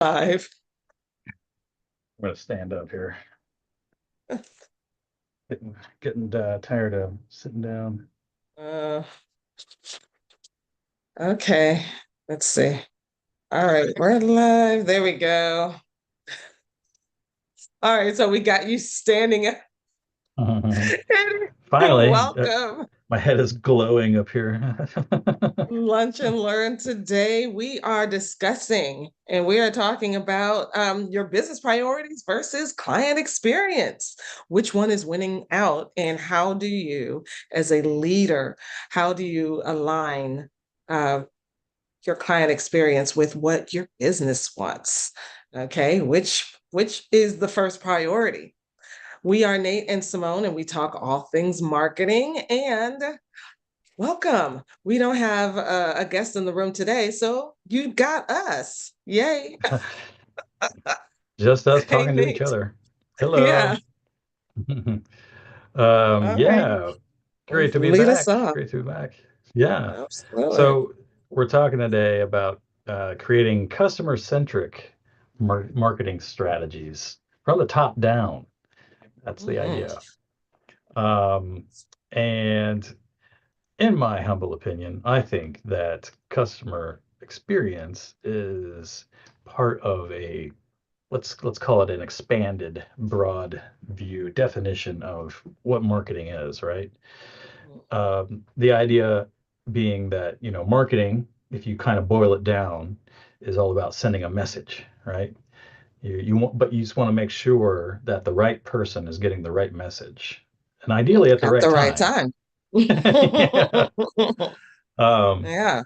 Five. I'm gonna stand up here. Getting tired of sitting down. Uh, okay, let's see. All right, we're live. There we go. All right, so we got you standing up. Finally, Welcome. my head is glowing up here. Lunch and Learn. Today we are discussing and we are talking about your business priorities versus client experience. Which one is winning out, and how do you, as a leader, how do you align uh, your client experience with what your business wants? Okay, which is the first priority? We are Nate and Simone, and we talk all things marketing. And welcome. We don't have a guest in the room today, so you got us. Yay. Just us Hey, talking to each Nate. other. Yeah. Hello. All right. Yeah, great to be Lead us back. off. Great to be back. Yeah. Absolutely. So we're talking today about creating customer-centric marketing strategies from the top down. That's the Mhm. idea. Um, and in my humble opinion, I think that customer experience is part of a let's call it an expanded, broad view definition of what marketing is, right? The idea being that marketing, if you kind of boil it down, is all about sending a message, right? You want, but you just want to make sure that the right person is getting the right message, and ideally at the At right the right time. time. Yeah. Um, Yeah.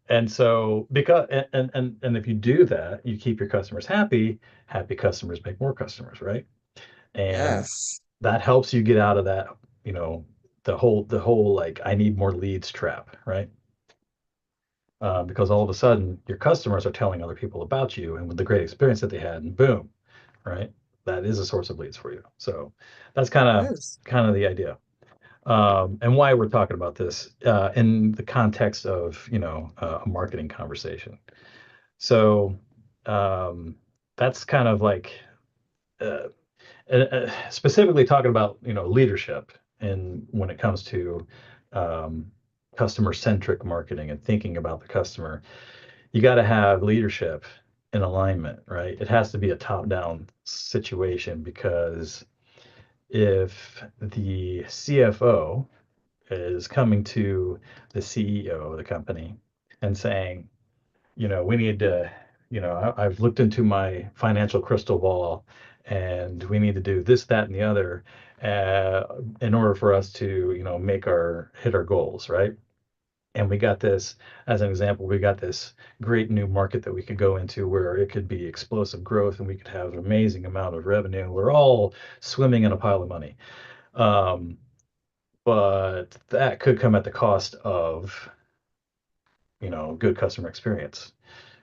and so because and if you do that, you keep your customers happy. Happy customers make more customers, right? And Yes. that helps you get out of that, you know, the whole like I need more leads trap, right? Because all of a sudden your customers are telling other people about you and with the great experience that they had, and boom, right? That is a source of leads for you. So that's kind It of is. the idea. And why we're talking about this in the context of a marketing conversation. So um, that's kind of like uh, specifically talking about leadership and when it comes to um, customer centric marketing and thinking about the customer, you got to have leadership in alignment, right? It has to be a top down situation because if the CFO is coming to the CEO of the company and saying, we need to, I've looked into my financial crystal ball and we need to do this, that, and the other in order for us to, hit our goals, right? And we got this, as an example, we got this great new market that we could go into where it could be explosive growth and we could have an amazing amount of revenue. We're all swimming in a pile of money. Um, but that could come at the cost of good customer experience.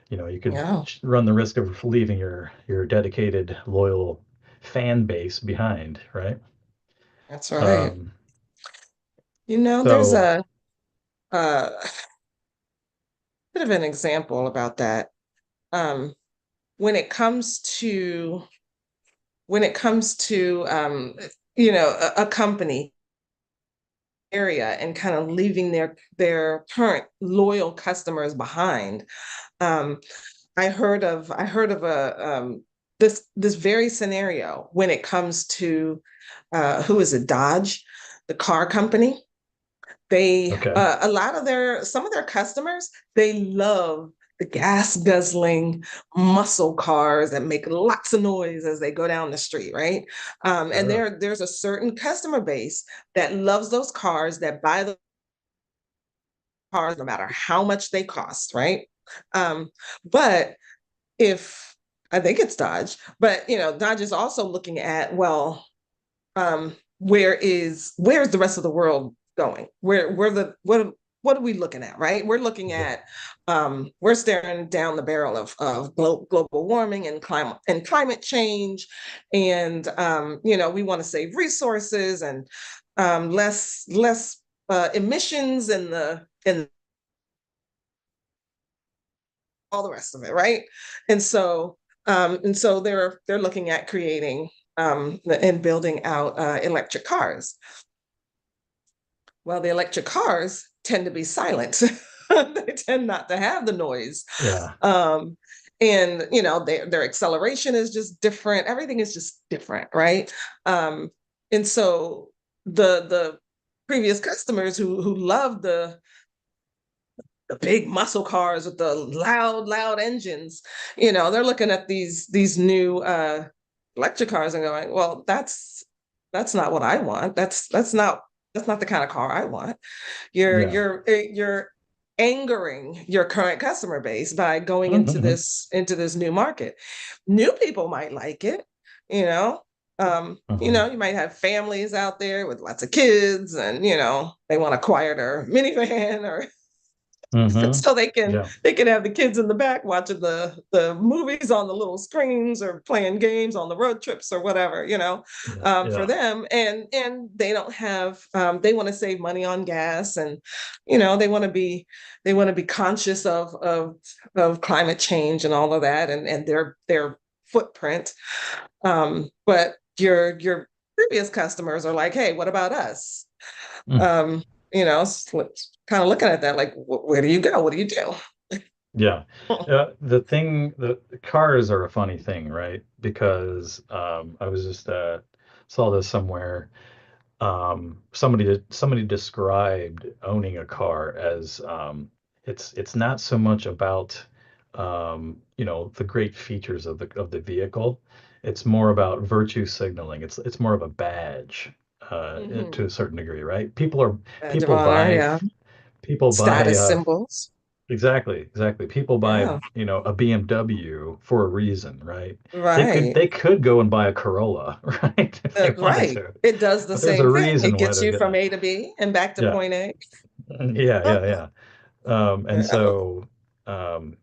You could Yeah, run the risk of leaving your dedicated loyal fan base behind, right? that's right. um, There's so a bit of an example about that. Um, when it comes to a company area and kind of leaving their current loyal customers behind. Um, I heard of a this very scenario when it comes to who is it, Dodge, the car company. They okay. a lot of their some of their customers, they love the gas guzzling muscle cars that make lots of noise as they go down the street, right? And Sure. there's a certain customer base that loves those cars, that buy the cars no matter how much they cost, right? Um, but if I think it's Dodge, but Dodge is also looking at, well, where's the rest of the world going? What are we looking at, right? We're looking Yeah. at we're staring down the barrel of global warming and climate change, and we want to save resources and less emissions in the all the rest of it, right? And so they're looking at creating and building out electric cars. Well, the electric cars tend to be silent. They tend not to have the noise. Yeah. Um, and their acceleration is just different. Everything is just different, right? Um, and so the previous customers who love the big muscle cars with the loud engines, they're looking at these new electric cars and going, well, that's not what I want. That's not the kind of car I want. you're Yeah. you're you're angering your current customer base by going Hmm. into this new market. New people might like it, you know. Hmm. You might have families out there with lots of kids, and they want a quieter minivan, or Hmm. so Yeah. they can have the kids in the back watching the movies on the little screens, or playing games on the road trips, or whatever, Yeah. for Yeah. them. And they don't have they want to save money on gas, and they want to be conscious of climate change and all of that, and their footprint. But your previous customers are like, hey, what about us? Mm. um, kind of looking at that like, where do you go? What do you do? Yeah. The cars are a funny thing, right? Because I was just saw this somewhere. Somebody described owning a car as it's not so much about the great features of the vehicle. It's more about virtue signaling. It's more of a badge to a Mm-hmm. certain degree, right? People are Badge of people honor, buy yeah. people buy Status symbols. exactly. People buy, Yeah, a BMW for a reason, right? They could right. they could go and buy a Corolla, right? If they wanted Right. to. It does the But there's a same thing. It reason why gets they're you from gonna. A to B and back to Yeah. point A. Yeah. And Yeah. so um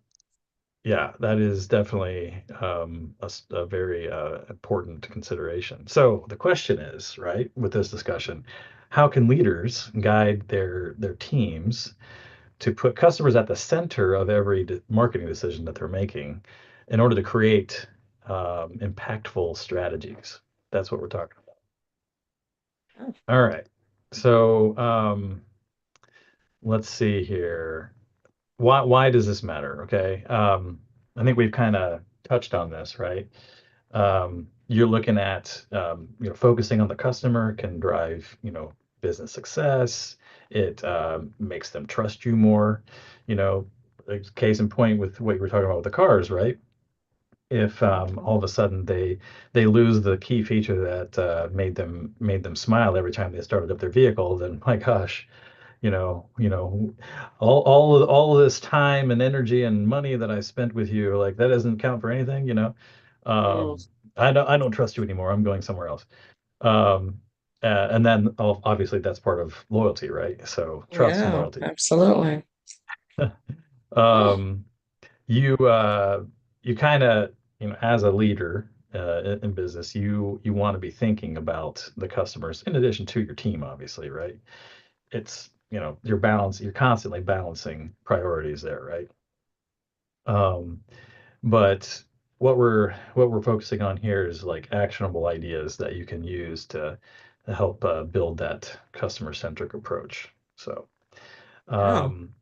yeah, that is definitely a very important consideration. So the question is, right, with this discussion, how can leaders guide their teams to put customers at the center of every marketing decision that they're making in order to create impactful strategies? That's what we're talking about. All right. So let's see here. Why does this matter? Okay. I think we've kind of touched on this, right? You're looking at focusing on the customer can drive business success. It makes them trust you more. You know, like, case in point with what you were talking about with the cars, right? If Mhm. all of a sudden they lose the key feature that made them smile every time they started up their vehicle, then my gosh, all of this time and energy and money that I spent with you, like that doesn't count for anything. Mm. Um, I don't trust you anymore. I'm going somewhere else. Um, and then obviously that's part of loyalty, right? So trust and Yeah, loyalty. absolutely. Um, you kind of, as a leader in business, you want to be thinking about the customers in addition to your team, obviously, right? It's you're constantly balancing priorities there, right? um but what we're focusing on here is like actionable ideas that you can use to help build that customer centric approach. So Yeah. um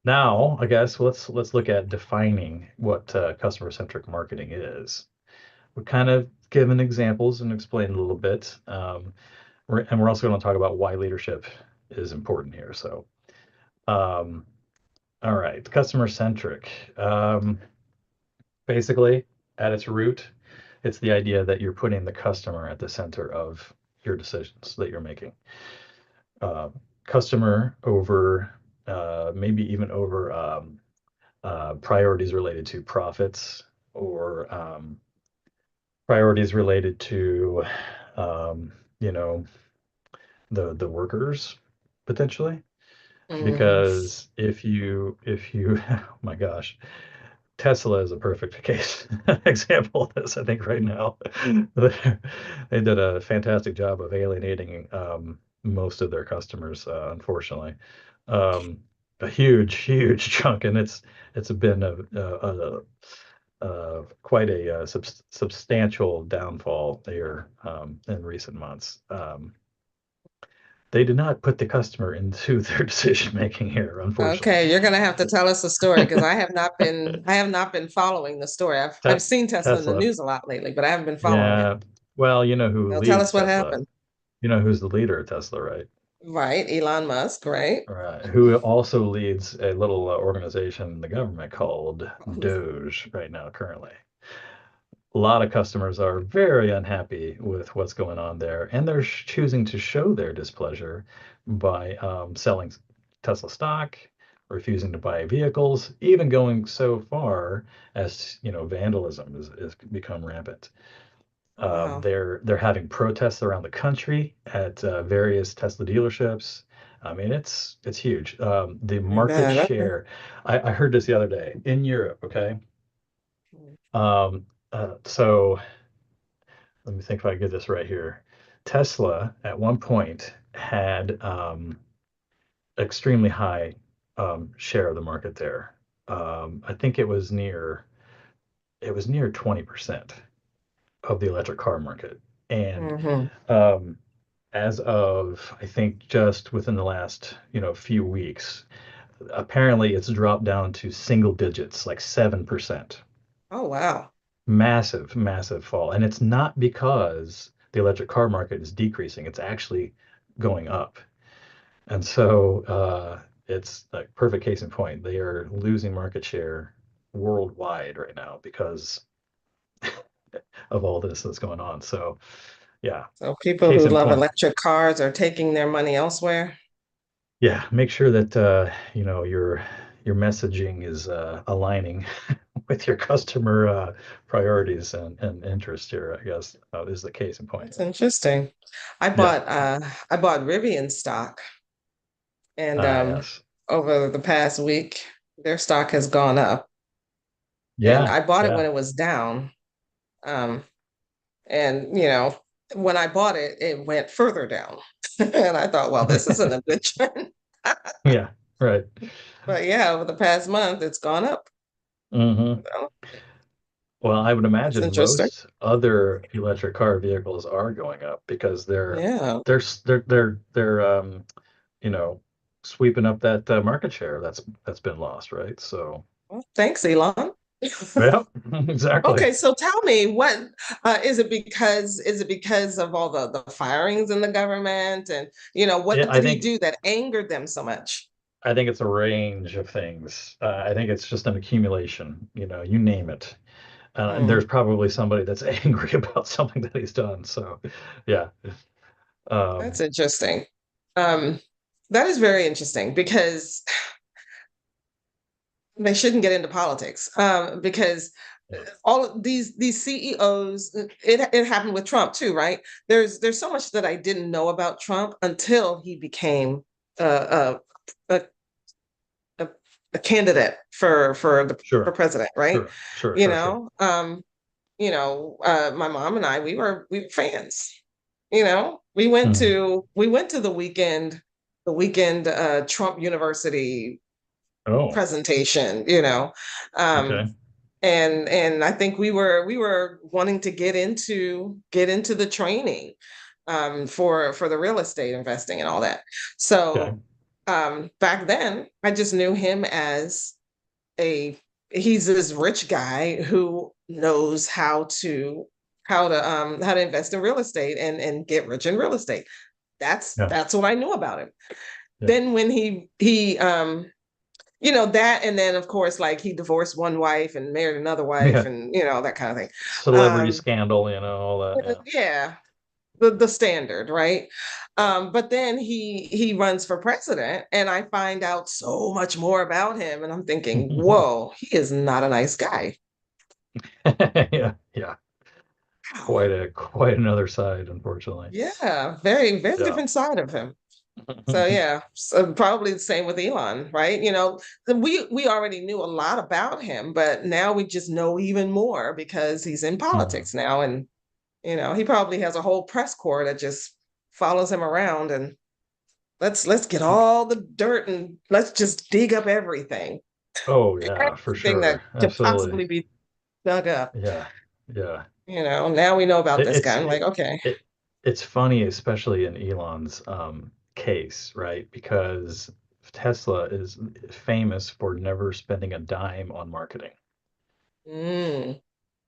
now I guess let's look at defining what customer centric marketing is. We kind of given examples and explained a little bit, and we're also going to talk about why leadership is important here. So um all right, customer centric. Basically, at its root, it's the idea that you're putting the customer at the center of your decisions that you're making. Uh, Customer over, maybe even over priorities related to profits, or priorities related to, um, you know, the workers potentially. Mm. Because if you oh my gosh, Tesla is a perfect case example of this, I think, right now. They did a fantastic job of alienating most of their customers, unfortunately. Um, a huge, huge chunk, and it's been quite a substantial downfall there in recent months. They did not put the customer into their decision making here, unfortunately. Okay, you're gonna have to tell us the story because I have not been following the story. I've seen Tesla in the Tesla, news a lot lately, but I haven't been following it. yeah. Well, you know who So tell leads us what Tesla. happened. You know who's the leader of Tesla, right? Right, Elon Musk, right? Right. Who also leads a little organization in the government called Doge right now, currently. A lot of customers are very unhappy with what's going on there, and they're choosing to show their displeasure by selling Tesla stock, refusing to buy vehicles, even going so far as vandalism is become rampant. Wow. They're having protests around the country at various Tesla dealerships. I mean, it's huge. The Very market bad. Okay. share. I heard this the other day in Europe. Okay. Um, so let me think if I get this right here. Tesla at one point had extremely high share of the market there. I think it was near 20% of the electric car market, and Hmm. um, as of I think just within the last few weeks, apparently it's dropped down to single digits, like 7%. Oh, wow. Massive, massive fall. And it's not because the electric car market is decreasing, it's actually going up. And so it's a perfect case in point. They are losing market share worldwide right now because of all this that's going on. So, yeah, So people case who in love point. electric cars are taking their money elsewhere. Yeah, make sure that your messaging is aligning with your customer priorities and interest here, I guess, is the case in point. That's interesting. I Yeah. bought uh I bought Rivian stock and Yes. over the past week their stock has gone up. And Yeah. I bought it when Yeah. it was down. Um and when I bought it, it went further down. And I thought, well, this isn't a good trend. Yeah. Right. But yeah, over the past month it's gone up. Hmm. So Well, I would that's imagine interesting. most other electric car vehicles are going up because Yeah. they're you know sweeping up that market share that's been lost, right? So, Well, thanks, Elon. yeah, exactly. Okay, so tell me, what is it because of all the firings in the government, and Yeah, what I did he think do that angered them so much? I think it's a range of things. I think it's just an accumulation, you name it. And Hmm, there's probably somebody that's angry about something that he's done. So, yeah. that's Um, interesting. Um, that is very interesting because they shouldn't get into politics. Because yeah. all of these CEOs, it happened with Trump too, right? There's so much that I didn't know about Trump until he became a a, a, a candidate for Sure, president, right? sure, sure, You sure, sure. know, um, my mom and I, we were fans. Hmm. We went to the weekend Trump University Oh, presentation. Um, okay. and I think we were wanting to get into the training for the real estate investing and all that. Okay. So back then, I just knew him as a he's this rich guy who knows how to invest in real estate and get rich in real estate. That's Yeah. that's what I knew about him. Yeah. Then when that, and then of course, like, he divorced one wife and married another wife, Yeah. and that kind of thing. Celebrity um scandal, all that. Yeah. yeah, the standard, right? But then he runs for president, and I find out so much more about him, and I'm thinking, whoa, he is not a nice guy. Yeah. Yeah. Wow. Quite another side, unfortunately. Yeah, very, very Yeah. different side of him. So yeah, so probably the same with Elon, right? We already knew a lot about him, but now we just know even more because he's in Mhm. politics now, and he probably has a whole press corps that just follows him around, and Let's get all the dirt and let's just dig up everything. Oh yeah, for Everything that sure. could Absolutely. possibly be dug up. Yeah. Yeah. Now we know about It, this it's guy. I'm like, it, okay. it it's funny, especially in Elon's case, right? Because Tesla is famous for never spending a dime on marketing. Mm,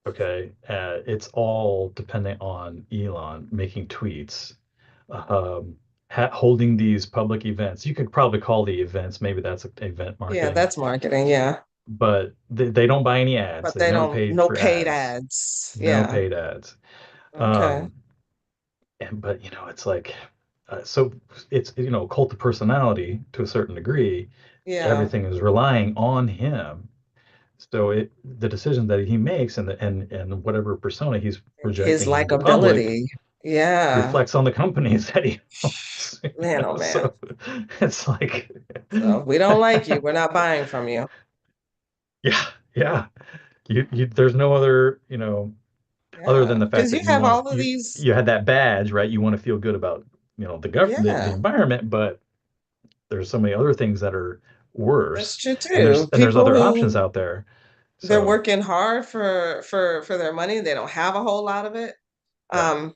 Okay, it's all dependent on Elon making tweets, um, holding these public events. You could probably call the events, maybe that's event yeah, marketing, that's marketing. Yeah. but they don't buy any ads. But They've they never don't, paid no for paid ads, ads. no Yeah. paid ads. Okay. Um, but it's like, so it's cult of personality to a certain degree. Yeah. Everything is relying on him. So the decision that he makes and whatever persona he's His projecting in the public likability. Yeah. reflects on the companies that he owns. Man, oh man. So it's like, So we don't like you. We're not buying from you. yeah, yeah. There's no other, other than Yeah. the fact Because you that you have want to, all of these. you had that badge, right? You want to feel good about, the Yeah, environment, but there's so many other things that are that's worse, true and there's too. and there's People other who options out there. they're So working hard for their money. They don't have a whole lot of it. yeah, Um,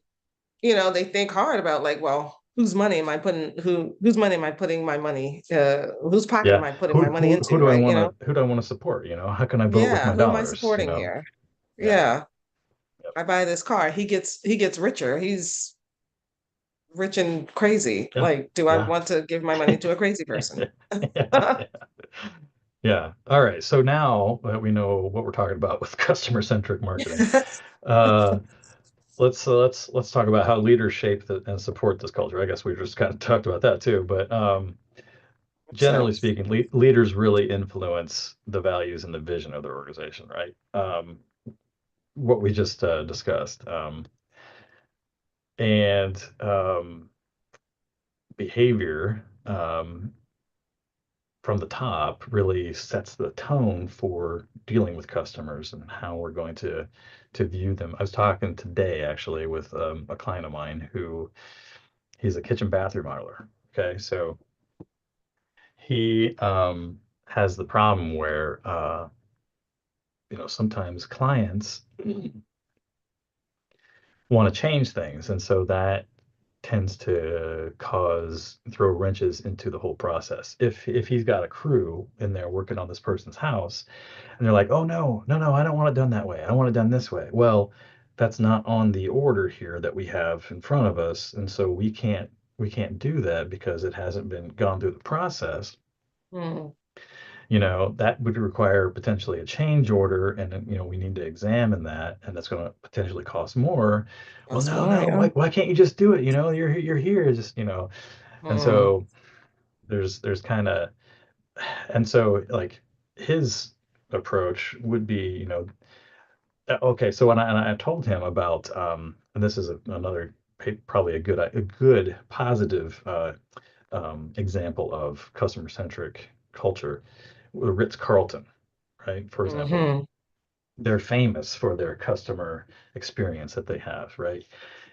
they think hard about like, well, whose money am I putting my money, whose pocket am yeah. I putting Who my money who who into, do I right? want to who do I want to support? How can I vote with Yeah, my who am I dollars? supporting here? Yeah. Yeah. Yep. I buy this car. He gets richer. He's rich and crazy. Yeah. Like, do I Yeah. want to give my money to a crazy person? Yeah. Yeah. All right. So now that we know what we're talking about with customer-centric marketing, uh, let's talk about how leaders shape and support this culture. I guess we just kind of talked about that too, but So, generally speaking, leaders really influence the values and the vision of their organization, right? What we just discussed, and behavior. From the top really sets the tone for dealing with customers and how we're going to view them. I was talking today actually with a client of mine who he's a kitchen bathroom modeler. Okay, so he has the problem where sometimes clients want to change things, and so that tends to throw wrenches into the whole process. If he's got a crew in there working on this person's house and they're like, oh no, no, no, I don't want it done that way. I want it done this way. Well, that's not on the order here that we have in front of us. And so we can't do that because it hasn't been gone through the process. hmm, That would require potentially a change order, and then, we need to examine that, and that's going to potentially cost more. Well, that's no, more, no, yeah. why can't you just do it? You're here, just and Hmm, so there's kind of, and so like his approach would be, okay, so when I told him about, and this is another probably a good positive example of customer centric culture, Ritz Carlton, right? For example, hmm. they're famous for their customer experience that they have, right?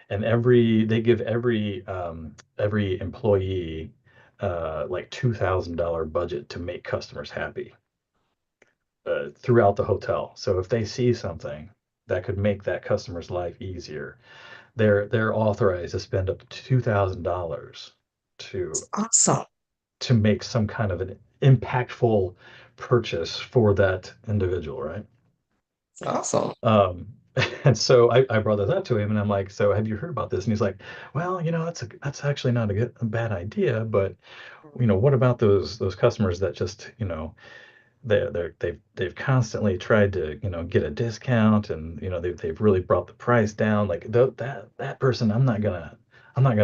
And they give every employee like $2,000 budget to make customers happy throughout the hotel. So if they see something that could make that customer's life easier, they're authorized to spend up to $2,000 to Awesome. to make some kind of an impactful purchase for that individual, right? It's awesome. Um, and so I brought this up to him, and I'm like, "So have you heard about this?" And he's like, "Well, that's actually not a bad idea, but what about those customers that just they've constantly tried to get a discount, and they've really brought the price down. Like that person, I'm not gonna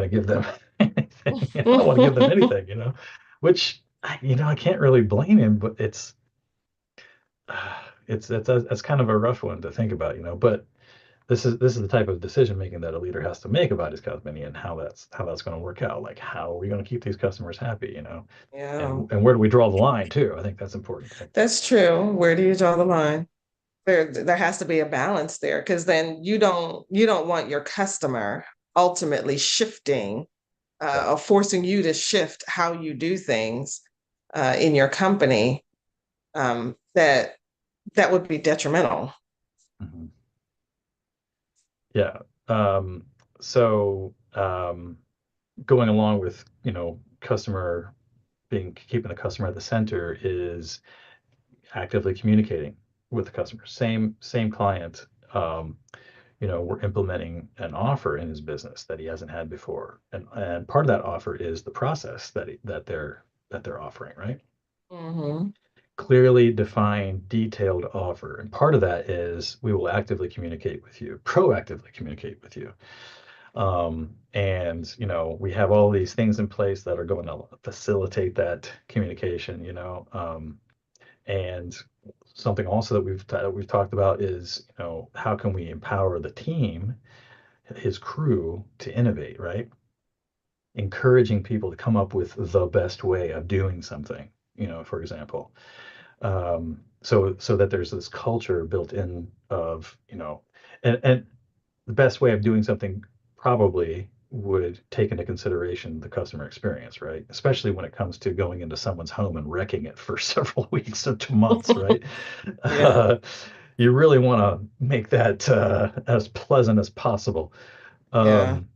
give them anything. I don't want to give them anything, which I can't really blame him, but it's kind of a rough one to think about, but this is the type of decision making that a leader has to make about his company and how that's going to work out. Like, how are we going to keep these customers happy, Yeah, and where do we draw the line too? I think that's important too. that's true. Where do you draw the line? There has to be a balance there because then you don't want your customer ultimately shifting. Yeah. or forcing you to shift how you do things in your company, that that would be detrimental. Mhm. Yeah. Um, so going along with, customer being keeping the customer at the center is actively communicating with the customer. Same client. We're implementing an offer in his business that he hasn't had before, and part of that offer is the process that they're offering, right? Hmm. Clearly defined, detailed offer, and part of that is we will actively communicate with you, proactively communicate with you. And we have all these things in place that are going to facilitate that communication. And something also that we've talked about is, how can we empower the team, his crew, to innovate, right? Encouraging people to come up with the best way of doing something, for example. So that there's this culture built in of, and the best way of doing something probably would take into consideration the customer experience, right? Especially when it comes to going into someone's home and wrecking it for several weeks to months, right? Yeah, Uh, you really want to make that as pleasant as possible. yeah, Um,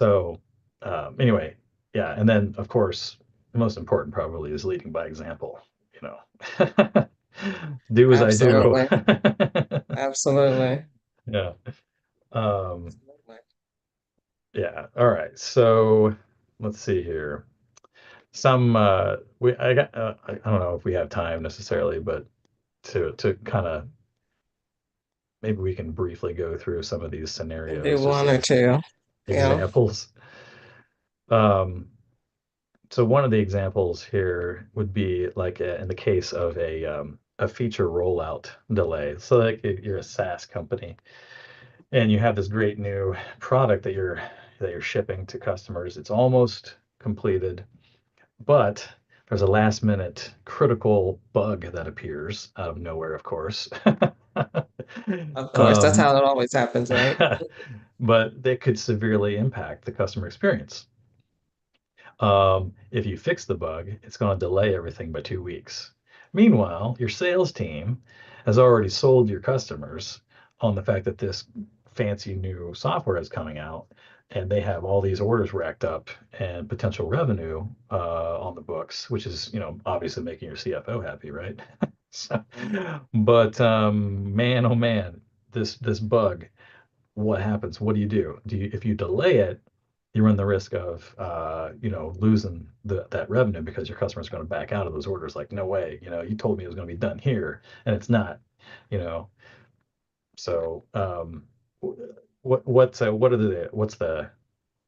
so anyway, yeah, and then of course the most important probably is leading by example. You know, do as I do. absolutely, absolutely, Yeah. Um, absolutely. yeah. All right. So let's see here. Some we I got I don't know if we have time necessarily, but to kind of maybe we can briefly go through some of these And do scenarios just one or as two. Yeah, examples. Um, so one of the examples here would be like in the case of a feature rollout delay. So like you're a SaaS company and you have this great new product that you're shipping to customers. It's almost completed, but there's a last minute critical bug that appears out of nowhere, of course. of course. That's um, how it always happens, right? but that could severely impact the customer experience. If you fix the bug, it's going to delay everything by 2 weeks. Meanwhile, your sales team has already sold your customers on the fact that this fancy new software is coming out, and they have all these orders racked up and potential revenue on the books, which is, obviously making your CFO happy, right? So, but man, oh man, this bug, what happens? What do you do? If you delay it, you run the risk of losing that revenue because your customer's going to back out of those orders. Like, no way, you told me it was going to be done here, and it's not. You know, so what's the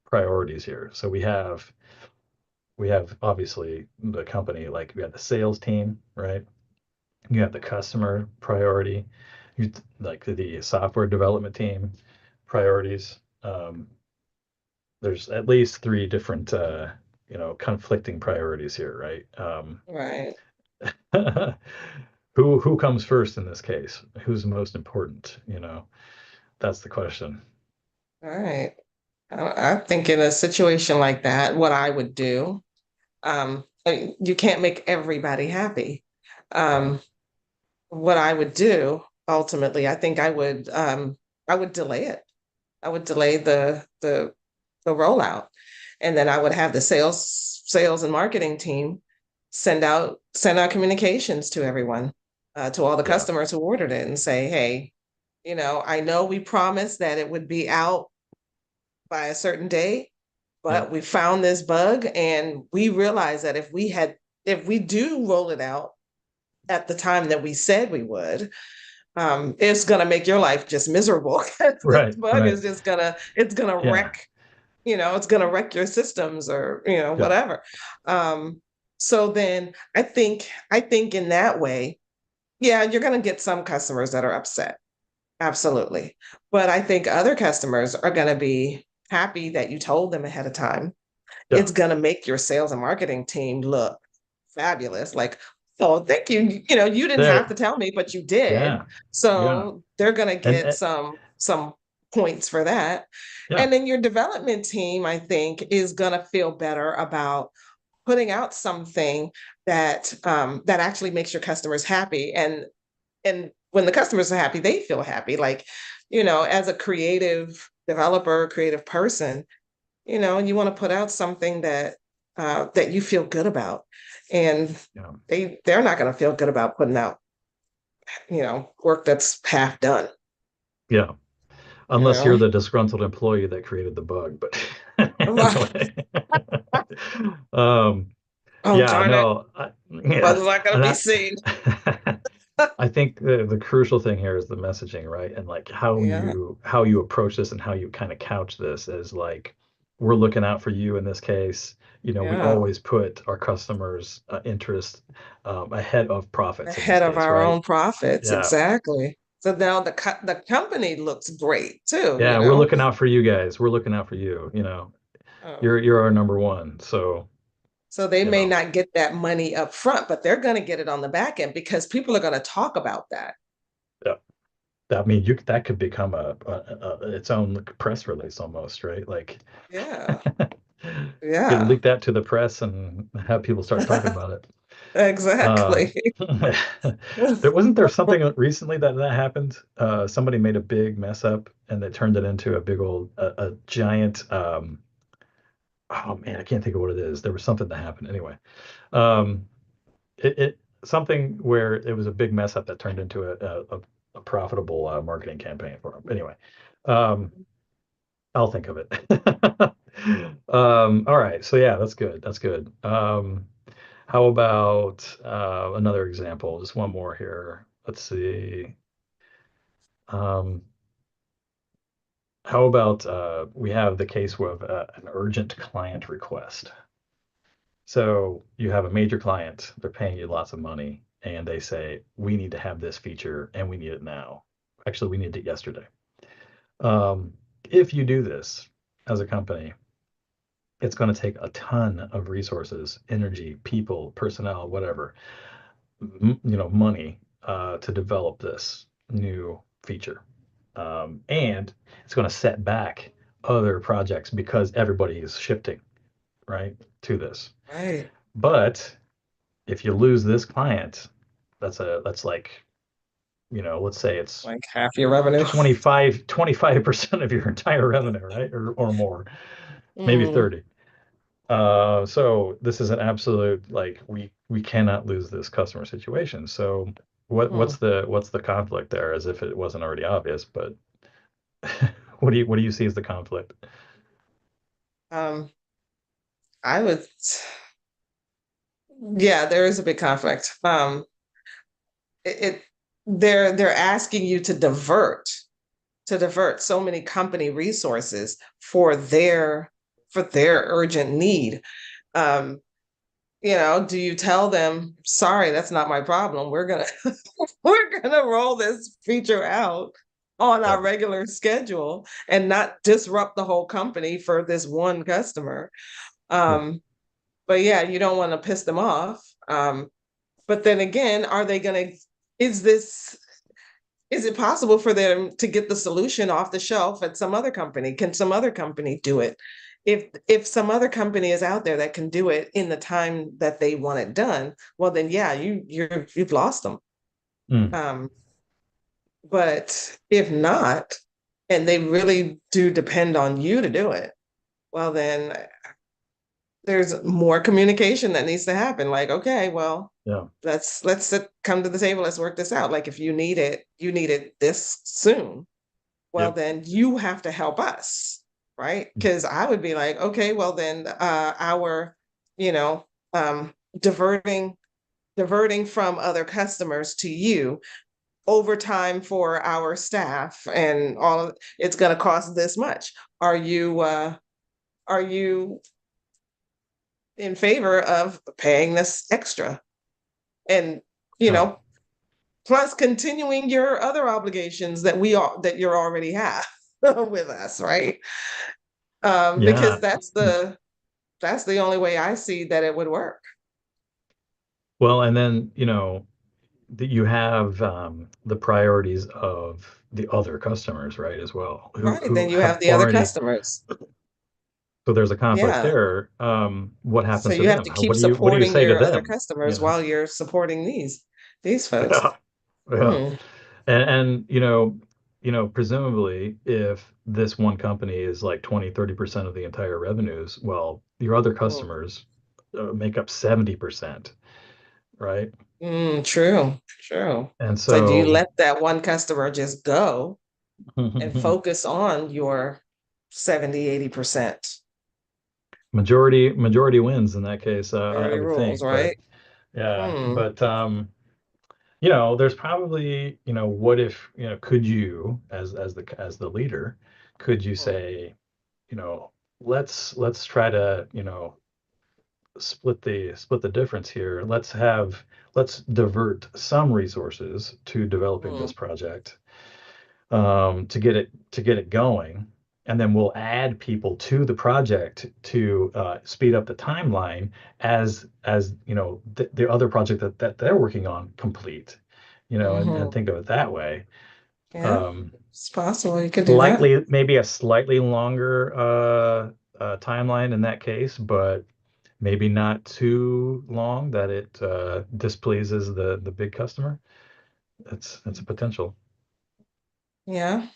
priorities here? So we have obviously the company, like we have the sales team, right? You have the customer priority, like the software development team priorities. There's at least three different conflicting priorities here, right? Right. Who comes first in this case? Who's the most important? That's the question. All right. I think in a situation like that, what I would do, I mean, you can't make everybody happy. Right. Um, what I would do ultimately, I would delay it. I would delay the rollout, and then I would have the sales and marketing team send out communications to everyone, to all the Yeah. customers who ordered it, and say, hey, I know we promised that it would be out by a certain day, Yep. but we found this bug, and we realized that if we do roll it out at the time that we said we would, it's gonna make your life just miserable. This Right. bug Right. is just gonna Yeah. wreck, it's gonna wreck your systems, or Yep. whatever. Um, so then I think in that way, yeah, you're gonna get some customers that are upset. Absolutely. But I think other customers are gonna be happy that you told them ahead of time. Yeah. It's gonna make your sales and marketing team look fabulous. Like, oh, thank you. You didn't have There. to tell me, but you did. Yeah. Yeah. So they're gonna And get some points for that. Yeah. And then your development team, I think, is going to feel better about putting out something that actually makes your customers happy. And when the customers are happy, they feel happy. Like, as a creative developer, creative person, you want to put out something that you feel good about. And Yeah. they're not going to feel good about putting out, work that's half done, Yeah. you Unless you're know. the disgruntled employee that created the bug. But Right. anyway. um, Oh, yeah, darn it. no, yeah. Bug's not going to And be seen. I think the crucial thing here is the messaging, right? And like Yeah. how you approach this and how you kind of couch this is like we're looking out for you in this case. We Yeah. always put our customers' interest ahead of profits in this Ahead of case, our right? own profits. Yeah. Exactly. So now the company looks great too, Yeah, we're looking out for you guys. We're looking out for you. Oh. You're our number one. So, So they you may know, not get that money up front, but they're going to get it on the back end because people are going to talk about that. yeah. I mean, that could become its own like, press release almost, right? Like, Yeah. could Yeah. leak that to the press and have people start talking about it. Exactly. Um, there something recently that happened. Somebody made a big mess up and they turned it into a big old a giant. Oh man, I can't think of what it is. There was something that happened anyway. Um, it something where it was a big mess up that turned into a profitable marketing campaign for them. Anyway, um, I'll think of it. All right, so yeah, that's good. That's good. How about another example? Just one more here. Let's see. Um, how about we have the case with an urgent client request. So you have a major client, they're paying you lots of money, and they say, we need to have this feature and we need it now. Actually, we need it yesterday. Um, if you do this as a company, it's going to take a ton of resources, energy, people, personnel, whatever, money to develop this new feature. And it's going to set back other projects because everybody is shifting, right, to this. Right. But if you lose this client, that's like, let's say it's Like half your revenue. 25% of your entire revenue, right? Or more, maybe Mm, 30. So this is an absolute like we cannot lose this customer situation. So mm. what's the conflict there as if it wasn't already obvious, but what do you see as the conflict? Um, I would, yeah, there is a big conflict. It they're asking you to divert so many company resources for their urgent need. Um, do you tell them, sorry, that's not my problem. We're gonna roll this feature out on Yeah, our regular schedule and not disrupt the whole company for this one customer. yeah, Um, but yeah, you don't want to piss them off. But then again, is this is it possible for them to get the solution off the shelf at some other company? Can some other company do it? If some other company is out there that can do it in the time that they want it done, well then yeah, you've lost them. mm, Um, but if not, and they really do depend on you to do it, well then there's more communication that needs to happen. Like, okay, well, yeah, come to the table, let's work this out. Like if you need it this soon, well yep, then you have to help us, right? mm, Because I would be like, okay, well then our you know um diverting from other customers to you, overtime for our staff and all of it's going to cost this much. Are you in favor of paying this extra, and you yeah, know plus continuing your other obligations that you already have with us, right? yeah. Because that's the only way I see that it would work. Well, and then that you have the priorities of the other customers, right, as well, Right. who Then you have have the other already. customers. So there's a conflict Yeah. there. What So happens to you have them? to How, keep what do you supporting say to your other them? You customers know? while you're supporting these folks. Yeah, yeah. Hmm. And presumably if this one company is like 20-30% of the entire revenues, well, your other Hmm. customers make up 70%, right? Mm, true, true. And So do you so let that one customer just go and focus on your 70, 80%? majority wins in that case, I Majority would rules, think. But right? yeah, Hmm. but there's probably, what if, could you, as the leader, could you Hmm. say, you know, let's try to, split the difference here. Let's divert some resources to developing Hmm. this project, to get it going, and then we'll add people to the project to speed up the timeline as the other project that they're working on complete, and Hmm. think of it that way. Yeah, Um, it's possible you could do that. Slightly, maybe a slightly longer timeline in that case, but maybe not too long that it displeases the big customer. That's a potential. Yeah.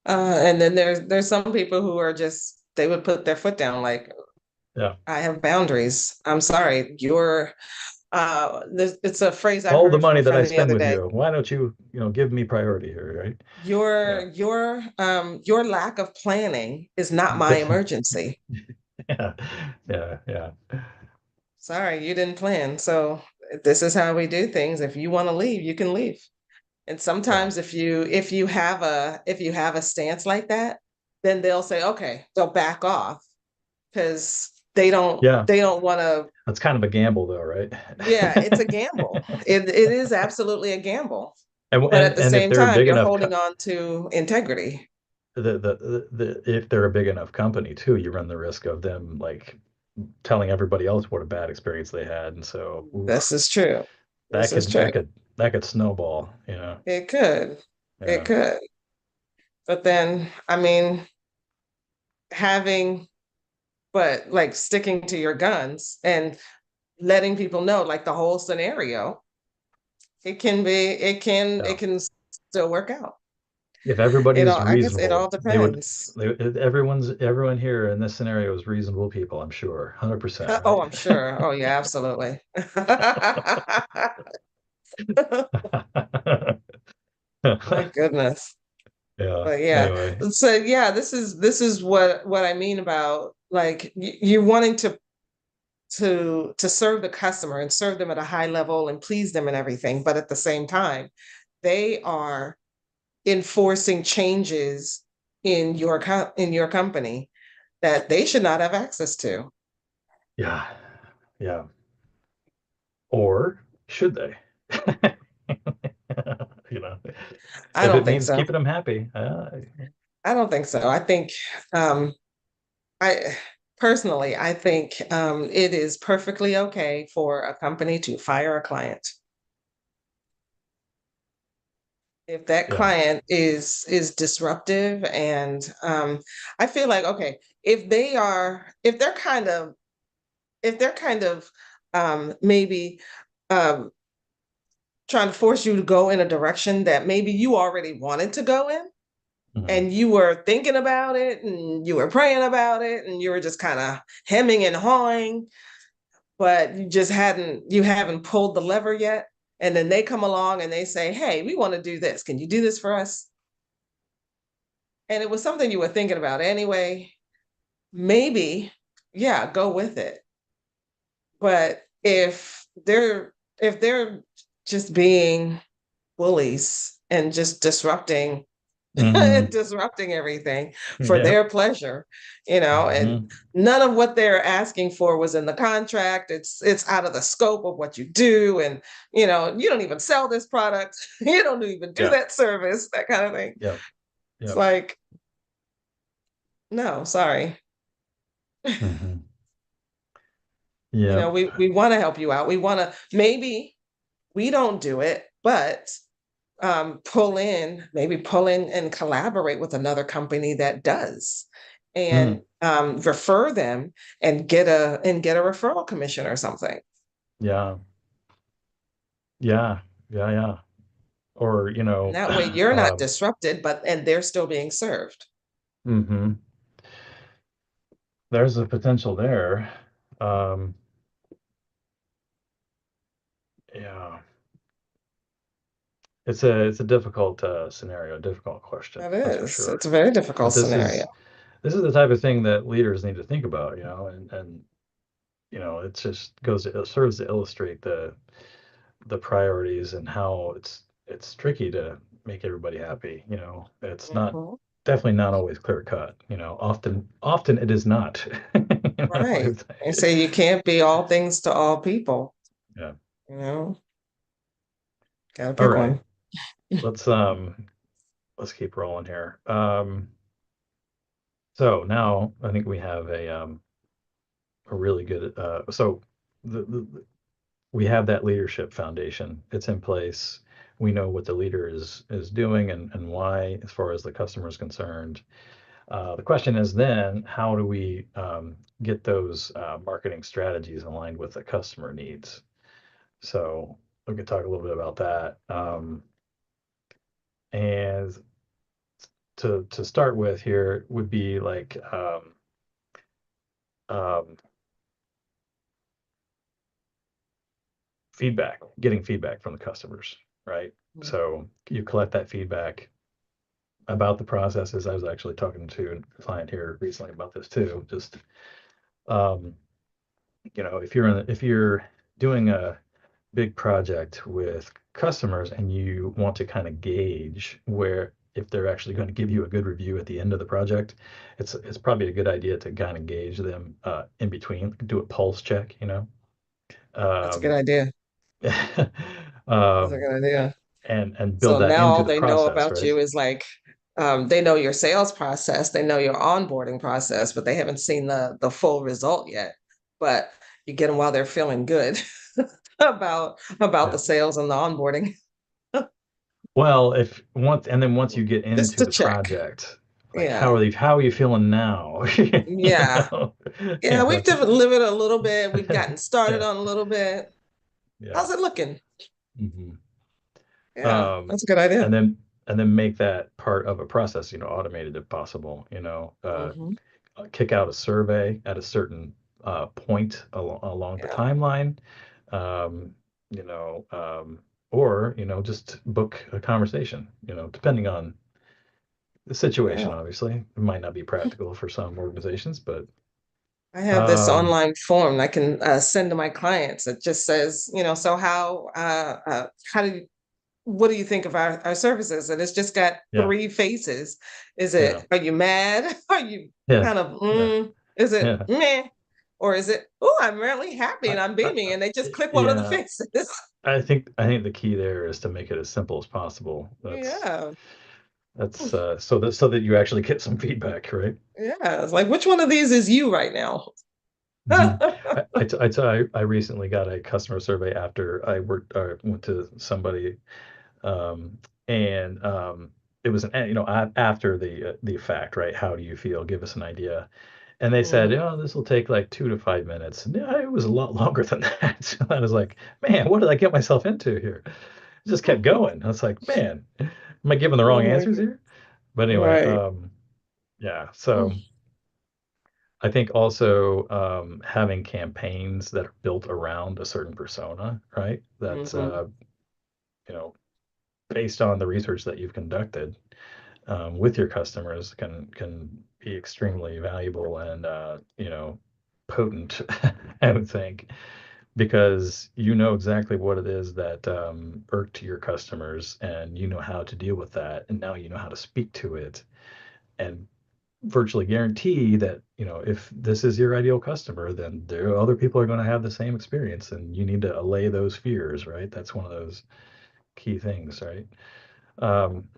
And then there's some people who are just they would put their foot down like Yeah. I have boundaries. I'm sorry. It's a phrase I All the heard from money a that I friend the spend other with day. you, why don't you, give me priority here, right? Yeah. Your lack of planning is not my emergency. Yeah. Yeah. Yeah. Sorry, you didn't plan. So this is how we do things. If you want to leave, you can leave. And Yeah. sometimes if you have a stance like that, then they'll say, okay, they'll back off because Yeah. they don't want to. That's kind of a gamble though, right? Yeah, it's a gamble. It is absolutely a gamble. And But at and the and if same they're a time, big you're enough holding on to integrity. if they're a big enough company too, you run the risk of them like telling everybody else what a bad experience they had, and so This oof, is true. that This is could true. that could that could snowball. It could. It Yeah, could. But then, I mean, having, but like sticking to your guns and letting people know, like the whole scenario, yeah. it can still work out. If everybody is I guess it reasonable, all depends. everyone here in this scenario is reasonable people, I'm sure, 100%, Oh, right? I'm sure. Oh, yeah, absolutely. My goodness. Yeah. But yeah, Anyway, so yeah, this is what I mean about like you wanting to serve the customer and serve them at a high level and please them and everything, but at the same time, they are enforcing changes in your company that they should not have access to. yeah, yeah. Or should they? You know, I if don't it think means so. keeping them happy. I don't think so. I think I personally, I think it is perfectly okay for a company to fire a client if that Yeah. client is disruptive. And I feel like okay, if they're kind of maybe um, trying to force you to go in a direction that maybe you already wanted to go in, Mhm. and you were thinking about it and you were praying about it and you were just kind of hemming and hawing, but you haven't pulled the lever yet. And then they come along and they say, hey, we want to do this, can you do this for us? And it was something you were thinking about anyway, maybe, yeah, go with it. But if they're just being bullies and just Mhm. disrupting everything for Yeah. their pleasure, and Mhm. none of what they're asking for was in the contract. It's out of the scope of what you do, and you don't even sell this product. You don't even do Yeah. that service, that kind of thing. Yep. It's Yep. like, no, sorry. Mhm. Yep. We want to help you out. We want to, maybe we don't do it, but pull in and collaborate with another company that does, Mm, and refer them and get a referral commission or something. yeah, yeah, yeah, yeah. Or, And that way you're not um, disrupted, but and they're still being served. mhm, there's a potential there. Um, yeah, it's a difficult scenario, difficult question, That that's for is. sure. It's a very But difficult scenario. this is the type of thing that leaders need to think about, and it just it serves to illustrate the priorities and how it's tricky to make everybody happy. It's not Mhm. definitely not always clear cut. Often it is not. I Right. would They say. say you can't be all things to all people. Yeah. You know, gotta All pick right. one. Let's let's keep rolling here. So now I think we have a really good the we have that leadership foundation. It's in place. We know what the leader is doing and why, as far as the customer is concerned. The question is then, how do we get those marketing strategies aligned with the customer needs? So we could talk a little bit about that. And to start with here would be like um, getting feedback from the customers, right? So you collect that feedback about the processes. I was actually talking to a client here recently about this too. Just um, if you're doing a big project with customers and you want to kind of gauge where if they're actually going to give you a good review at the end of the project, it's probably a good idea to kind of gauge them in between, do a pulse check, That's a good um, idea. That's a um, good idea. and build So that now into all the they know process, about right? you is like they know your sales process, they know your onboarding process, but they haven't seen the full result yet. But you get them while they're feeling good about Yeah. the sales and the onboarding, Well, if once and then once you get just into to the check. project, like Yeah, how are you feeling now? yeah, yeah. We've lived it a little bit. We've gotten started Yeah, on a little bit. yeah. How's it looking? hmm Yeah, Um, that's a good idea. and then make that part of a process, automated if possible. Hmm. Kick out a survey at a certain point along the Yeah, timeline, um, you know, um, or just book a conversation. Depending on the situation, yeah. obviously, it might not be practical for some organizations, but I have this um, online form I can send to my clients. It just says, so how do you, what do you think of our services? And it's just got yeah, three faces. yeah, Are you mad? Are you yeah, kind of, yeah, is it yeah. meh? Or is it, oh, I'm really happy I, and I'm I, beaming, and they just click one of the yeah, faces. I think the key there is to make it as simple as possible. Yeah. That's so that you actually get some feedback, right? Yeah. It's like, which one of these is you right now? hmm I recently got a customer survey after I went to somebody, um, and it was after the fact, right? How do you feel? Give us an idea. And they said, Mhm. "Oh, this will take like 2 to 5 minutes." Yeah, it was a lot longer than that. So I was like, "Man, what did I get myself into here?" It just kept going. I was like, "Man, am I giving the wrong Oh my answers God. here?" But anyway, Right. yeah. So I think also having campaigns that are built around a certain persona, right? That's Mm-hmm. you know based on the research that you've conducted with your customers can be extremely valuable and potent, I would think, because you know exactly what it is that irked your customers, and you know how to deal with that, and now you know how to speak to it, and virtually guarantee that if this is your ideal customer, then there are other people are going to have the same experience, and you need to allay those fears, right? That's one of those key things, right? um,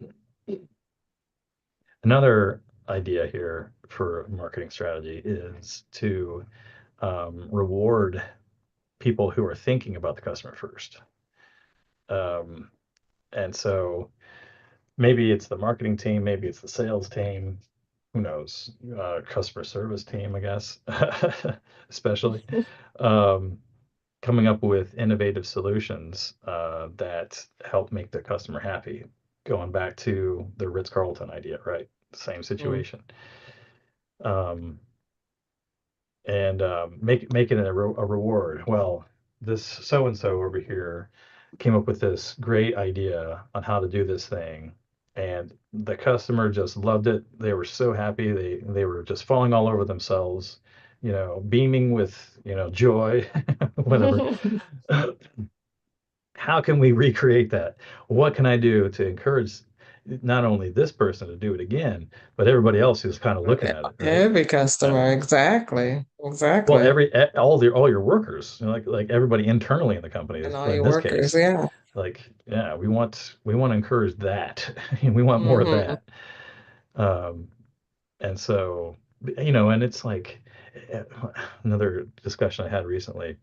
Another idea here for marketing strategy is to reward people who are thinking about the customer first. um, And so maybe it's the marketing team, maybe it's the sales team, who knows, customer service team, I guess, especially, um, coming up with innovative solutions that help make the customer happy. Going back to the Ritz-Carlton idea, right? Same Mm. situation. Um, and making it a reward. Well, this so and so over here came up with this great idea on how to do this thing, and the customer just loved it. They were so happy. They were just falling all over themselves, beaming with joy, whatever. How can we recreate that? What can I do to encourage not only this person to do it again, but everybody else who's kind of looking at it, right? Every Uh, customer, exactly, Well, exactly. all your workers, like everybody internally in the company And is all in your this workers, case, yeah. like, yeah, we want to encourage that. We want more of Hmm. that. Um, and so, and it's like eh, another discussion I had recently.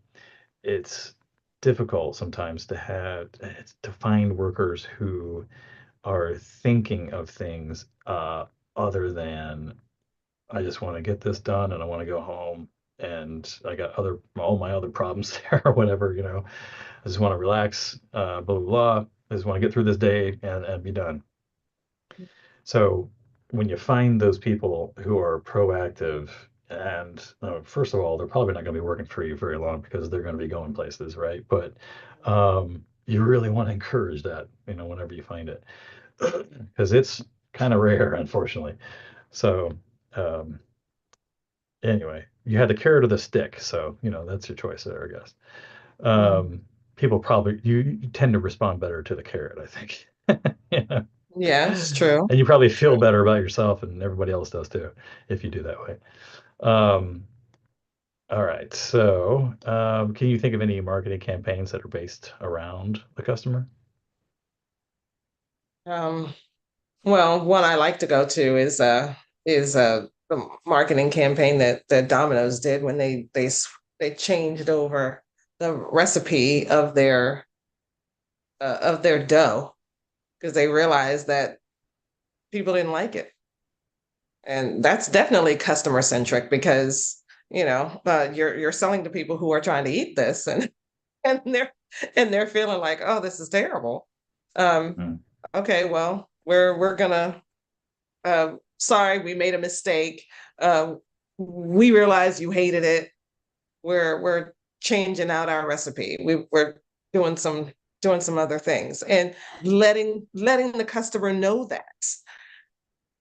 It's difficult sometimes to find workers who are thinking of things other than I just want to get this done and I want to go home and I got all my other problems there or whatever, I just want to relax, blah, blah, blah. I just want to get through this day and be done. So when you find those people who are proactive and first of all, they're probably not going to be working for you very long because they're going to be going places, right? But you really want to encourage that, whenever you find it, because it's kind of rare, unfortunately. So um, anyway, you had the carrot or the stick, so that's your choice there, I guess. Hmm. People probably you tend to respond better to the carrot, I think. Yeah. Yeah, it's true. And you probably feel True. better about yourself, and everybody else does too, if you do that way. Um, all right, so can you think of any marketing campaigns that are based around the customer? Um, well, one I like to go to is the marketing campaign that Domino's did when they changed over the recipe of their dough because they realized that people didn't like it. And that's definitely customer centric because you're selling to people who are trying to eat this and they're feeling like, oh, this is terrible. um Mm. okay, well, we're gonna sorry, we made a mistake. We realize you hated it. We're changing out our recipe. We're doing some other things and letting the customer know that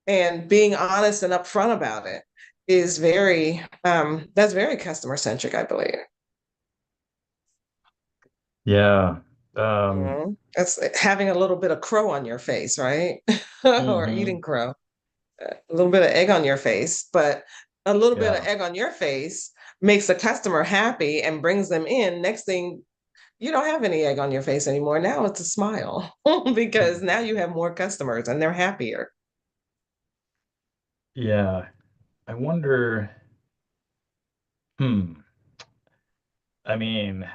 and being honest and upfront about it is very that's very customer centric, I believe. Yeah. Um, That's having a little bit of crow on your face, right? Or mhm. eating crow, a little bit of egg on your face, but a little bit of Yeah. egg on your face makes the customer happy and brings them in. Next thing, you don't have any egg on your face anymore. Now it's a smile because now you have more customers and they're happier. Yeah. I wonder, hmm. I mean,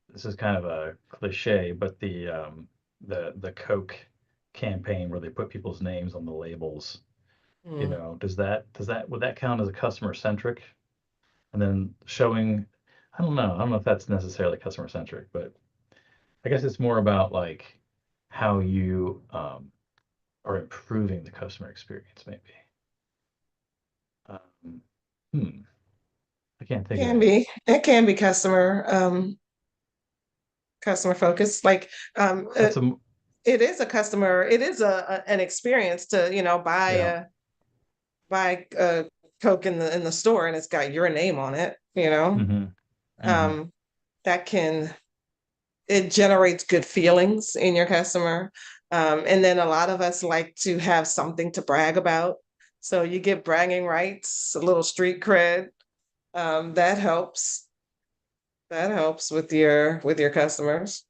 this is kind of a cliche, but the Coke campaign where they put people's names on the labels, Mm. does that would that count as a customer centric? And then showing, I don't know if that's necessarily customer centric, but I guess it's more about like how you are improving the customer experience, maybe. Um, hmm, I can't think of Can any. be. It can be customer focused. Like What's a, it is a customer, it is an experience to, yeah. buy a Coke in the store and it's got your name on it, Mm-hmm. Mm-hmm. um, that can, it generates good feelings in your customer. And then a lot of us like to have something to brag about. So you get bragging rights, a little street cred. That helps. That helps with your customers.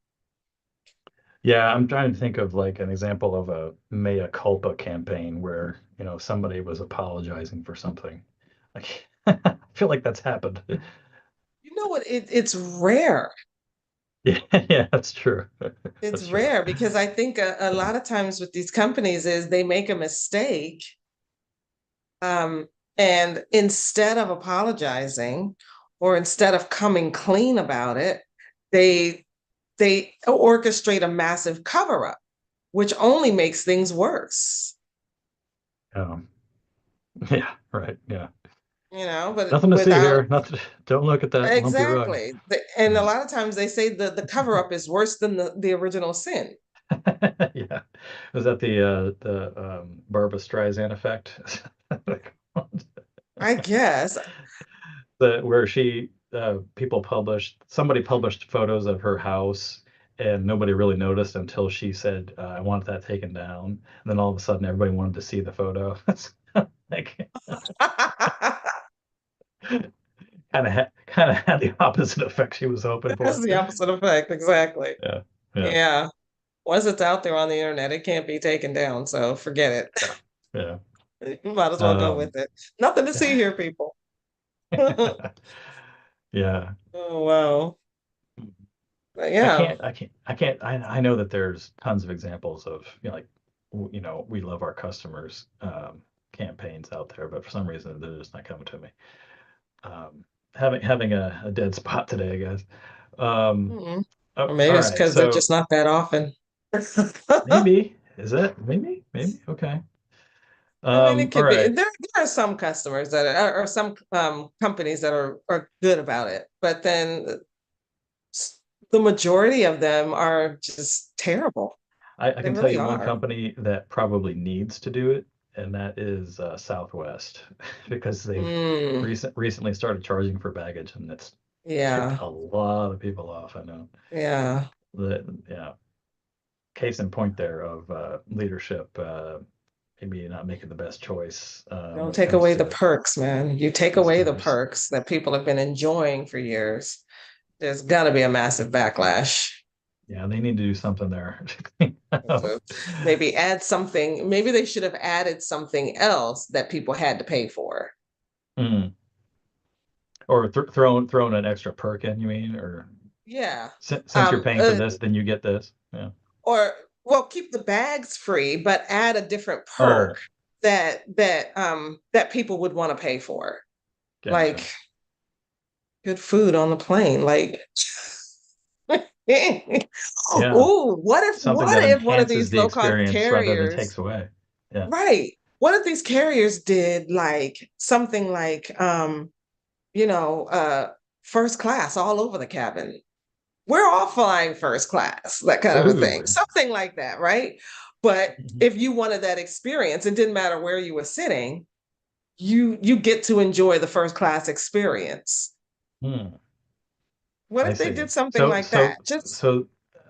Yeah, I'm trying to think of like an example of a mea culpa campaign where, somebody was apologizing for something. Like, I feel like that's happened. You know what? It's rare. Yeah, yeah, that's true. It's That's true. rare because I think a Yeah. lot of times with these companies is they make a mistake, um, and instead of apologizing or instead of coming clean about it, they they orchestrate a massive cover up, which only makes things worse. Um, yeah, right. Yeah. But Nothing to see without here. Nothing. Don't look at that lumpy rug. exactly. And a Yeah. lot of times they say the cover up is worse than the original sin. Yeah. Was that the Barbra Streisand effect? I guess. The where she people published somebody published photos of her house and nobody really noticed until she said I want that taken down, and then all of a sudden everybody wanted to see the photo. Like kind of had the opposite effect she was hoping That's for. the opposite effect, exactly. Yeah, yeah, Yeah. Once it's out there on the internet, it can't be taken down. So forget yeah, yeah. it. You might as well go Um, with it. Nothing to see here, people. yeah. Oh wow. But I yeah. can't, I can't, I can't, I know that there's tons of examples of, like, we love our customers, campaigns out there, but for some reason they're just not coming to me. Um, having a dead spot today, I guess. Um, Mm. oh, Or maybe all it's right. because they're So just not that often. maybe, is it? Maybe. Okay. I mean, it All could be. right. There are some customers that or some companies that are good about it, but then the majority of them are just terrible. I They can tell really you one are. company that probably needs to do it, and that is Southwest, because they've Mm, recently started charging for baggage, and it's tipped yeah, a lot of people off. I know yeah. that, yeah. Case in point there of leadership, maybe not making the best choice Don't when it take comes away the to perks, man. You take away the customers. perks that people have been enjoying for years. There's got to be a massive backlash. Yeah, they need to do something there. So maybe add something. Maybe they should have added something else that people had to pay for. Mm. Or thrown an extra perk in, you mean? Or Yeah. since you're Um, paying for uh, this, then you get this. Yeah. or well, keep the bags free, but add a different perk Oh, that people would want to pay for. Like gotcha. good food on the plane. Like Yeah. oh, Something what that if one of enhances these the low-cost experience rather than carriers, takes away. Yeah. right? What if these carriers did like something like you know, first class all over the cabin? We're all flying first class, that kind of a thing. Ooh. Something like that, right? But Mhm. if you wanted that experience, it didn't matter where you were sitting, you get to enjoy the first class experience. Hmm. What I if they see. did something So, like that? so, Just so,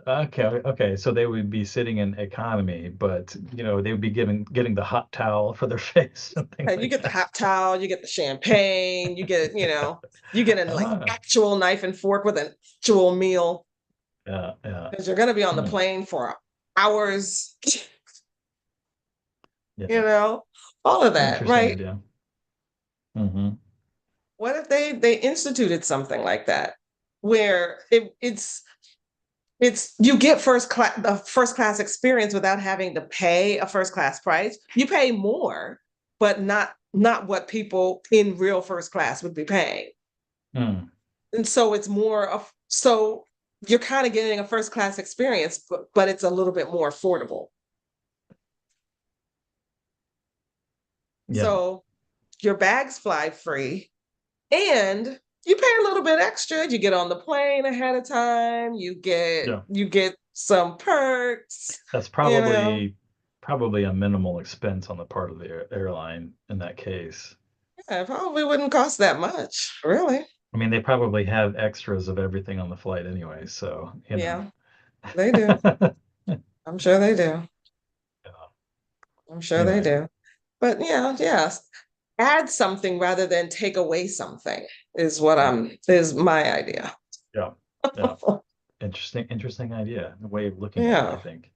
okay. So they would be sitting in economy, but they would be getting the hot towel for their face and things you like get the that. hot towel, you get the champagne, you get an like Ah, actual knife and fork with an actual meal yeah, yeah, because you're going to be on the hmm, plane for hours, you yeah. know, all of that, Interesting right? idea. Hmm. What if they instituted something like that where it's you get first class experience without having to pay a first class price. You pay more, but not what people in real first class would be paying. Hmm. And so it's more of so you're kind of getting a first class experience, but it's a little bit more affordable. Yeah, So your bags fly free and you pay a little bit extra. You get on the plane ahead of time. yeah. You get some perks. That's You know, probably a minimal expense on the part of the airline in that case. yeah, it probably wouldn't cost that much, really. I mean, they probably have extras of everything on the flight anyway, so Yeah, they do. I'm sure they do. I'm sure they Anyway, do. But yeah, yes, add something rather than take away something yeah, is my idea. yeah, yeah. Interesting idea, a way of looking at it, I Yeah, think.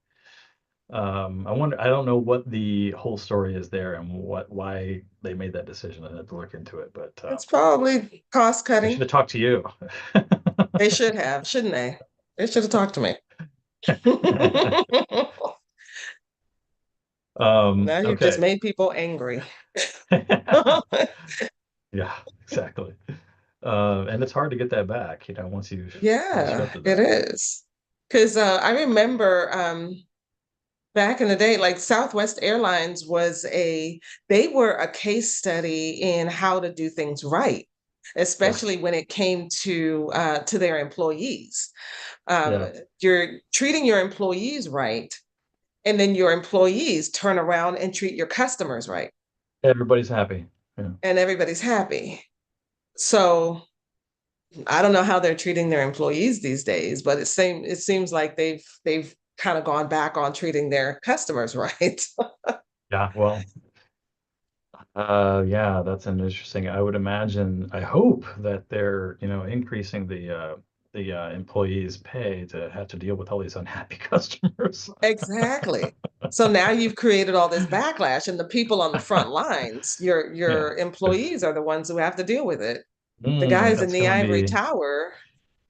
I don't know what the whole story is there and why they made that decision. I had to look into it, but it's probably cost they should cutting. have talked to you. They should have, shouldn't they? They should have talked to me. Now you've just Okay. made people angry. Yeah, exactly. And it's hard to get that back, once you've Yeah, disrupted it that. is. Because I remember back in the day, like Southwest Airlines they were a case study in how to do things right, Yeah. especially when it came to their employees. Yeah. You're treating your employees right, and then your employees turn around and treat your customers right, Everybody's happy. Yeah. and everybody's happy. So I don't know how they're treating their employees these days, but it seems like they've kind of gone back on treating their customers right. Yeah. Well, yeah, that's an interesting. I would imagine, I hope that they're, increasing the employees' pay to have to deal with all these unhappy customers. Exactly. So now you've created all this backlash, and the people on the front lines, Yeah. your employees are the ones who have to deal with it. The Mm, guys in that's the gonna ivory be, tower,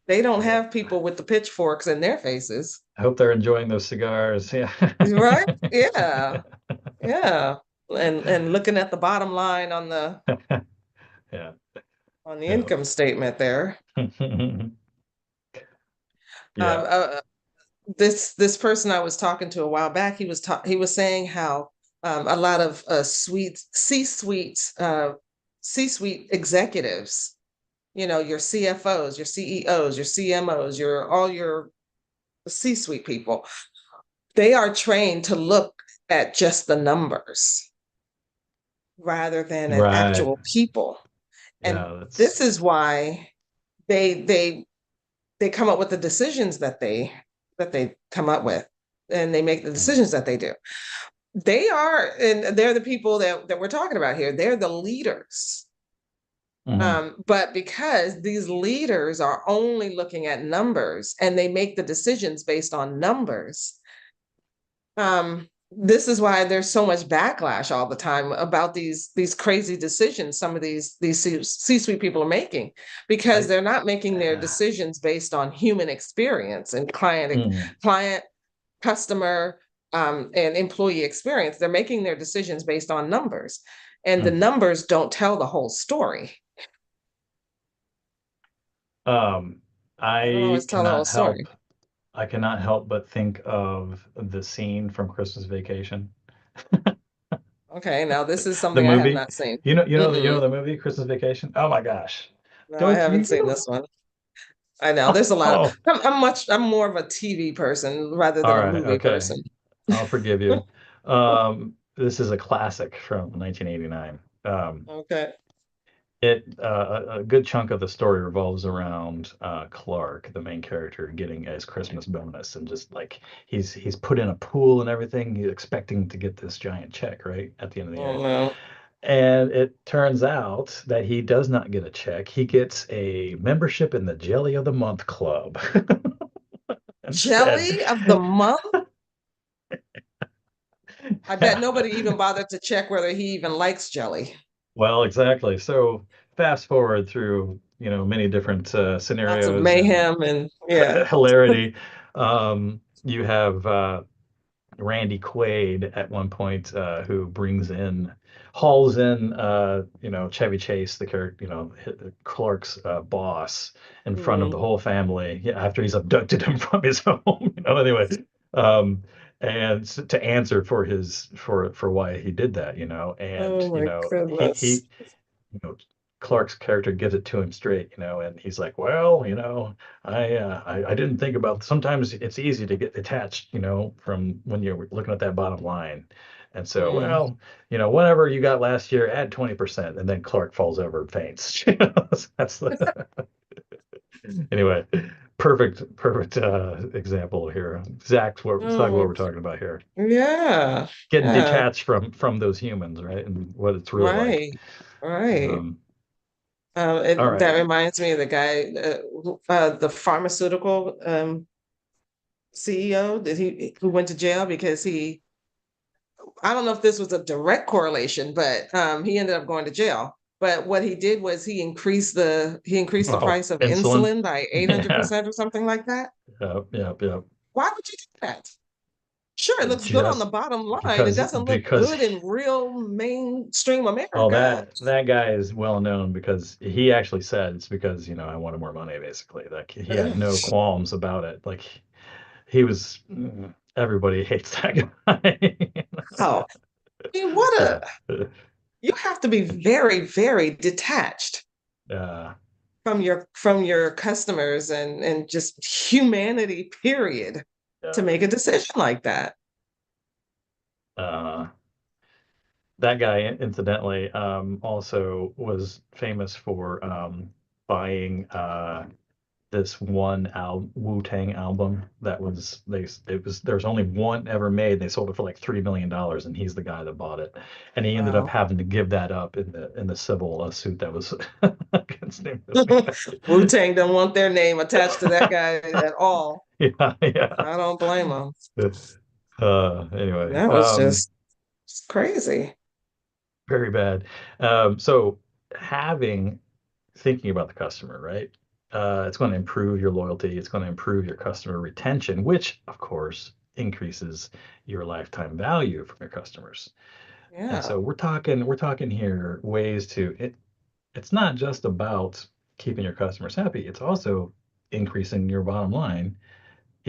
they don't yeah. have people with the pitchforks in their faces. I hope they're enjoying those cigars. Yeah. Right? Yeah. Yeah. And looking at the bottom line Yeah. on the Yeah. income statement there. Um, Yeah. uh, this person I was talking to a while back, he was saying how a lot of C-suite executives, your CFOs, your CEOs, your CMOs, your C-suite people, they are trained to look at just the numbers rather than at Right. actual people. And Yeah, this that's is why they they they come up with the decisions that they come up with, and they make the mm, decisions that they do. They're the people that we're talking about here. They're the leaders. mhm. But because these leaders are only looking at numbers and they make the decisions based on numbers, this is why there's so much backlash all the time about these crazy decisions some of these C-suite people are making, because I they're not making their uh, decisions based on human experience and mm, client customer and employee experience. They're making their decisions based on numbers, and the mm. numbers don't tell the whole story. Um, They don't I always tell the whole cannot story. help I cannot help but think of the scene from Christmas Vacation. Okay, now this is The something I have movie. not seen. You know Mm-mm. the movie Christmas Vacation? Oh my gosh. No, I Don't haven't seen you? this one. I know there's a lot of. Oh, I'm more of a TV person rather all than a right. movie Okay. person. I'll forgive you. This is a classic from 1989. Okay. A good chunk of the story revolves around Clark, the main character, getting his Christmas bonus, and just like he's put in a pool and everything. He's expecting to get this giant check right at the end of the Oh year, no. and it turns out that he does not get a check. He gets a membership in the Jelly of the Month Club instead. Jelly of the month? I bet nobody even bothered to check whether he even likes jelly. Well, exactly. So fast forward through, many different Lots of scenarios and mayhem and yeah. hilarity. You have Randy Quaid at one point, who hauls in, Chevy Chase, the character, Clark's boss, in front of the Mm. whole family, yeah, after he's abducted him from his home. Anyway, um, and to answer for why he did that, and Oh my he goodness. you know, Clark's character gives it to him straight, and he's like, well, I didn't think about, sometimes it's easy to get attached, from when you're looking at that bottom line. And so, Mm. well, whatever you got last year, add 20%. And then Clark falls over and faints. That's the, anyway, perfect example here. Exactly what Oh we're talking about here. yeah. Getting Yeah. detached from those humans, right? And what it's really like. Right. Right. Um, all That right. reminds me of the guy, the pharmaceutical CEO that he who went to jail because I don't know if this was a direct correlation, but he ended up going to jail But what he did was he increased the Oh, price of insulin. insulin by Yeah. 800% or something like that. Yep. Yep. Yep. Why would you do that? Sure, it looks good on the Just bottom line. It because doesn't look because good in real mainstream well, America. that guy is well known because he actually said it's because, I wanted more money, basically. Like he had no qualms about it. Like he was, everybody hates that guy. Oh, I mean, what Yeah. a you have to be very, very detached Yeah. from your customers and just humanity, period, to Yeah. make a decision like that. Uh, that guy, incidentally, also was famous for buying this one Wu-Tang album that was it was there was only one ever made. They sold it for like $3 million, and he's the guy that bought it. And he ended up Wow. having to give that up in the civil suit that was against him. Wu-Tang don't want their name attached to that guy at all. Yeah, yeah. I don't blame them. Anyway, That was just crazy. very bad. So having thinking about the customer, right? It's going to improve your loyalty. It's going to improve your customer retention, which of course increases your lifetime value from your customers. And Yeah, so we're talking here ways to it. It's not just about keeping your customers happy. It's also increasing your bottom line.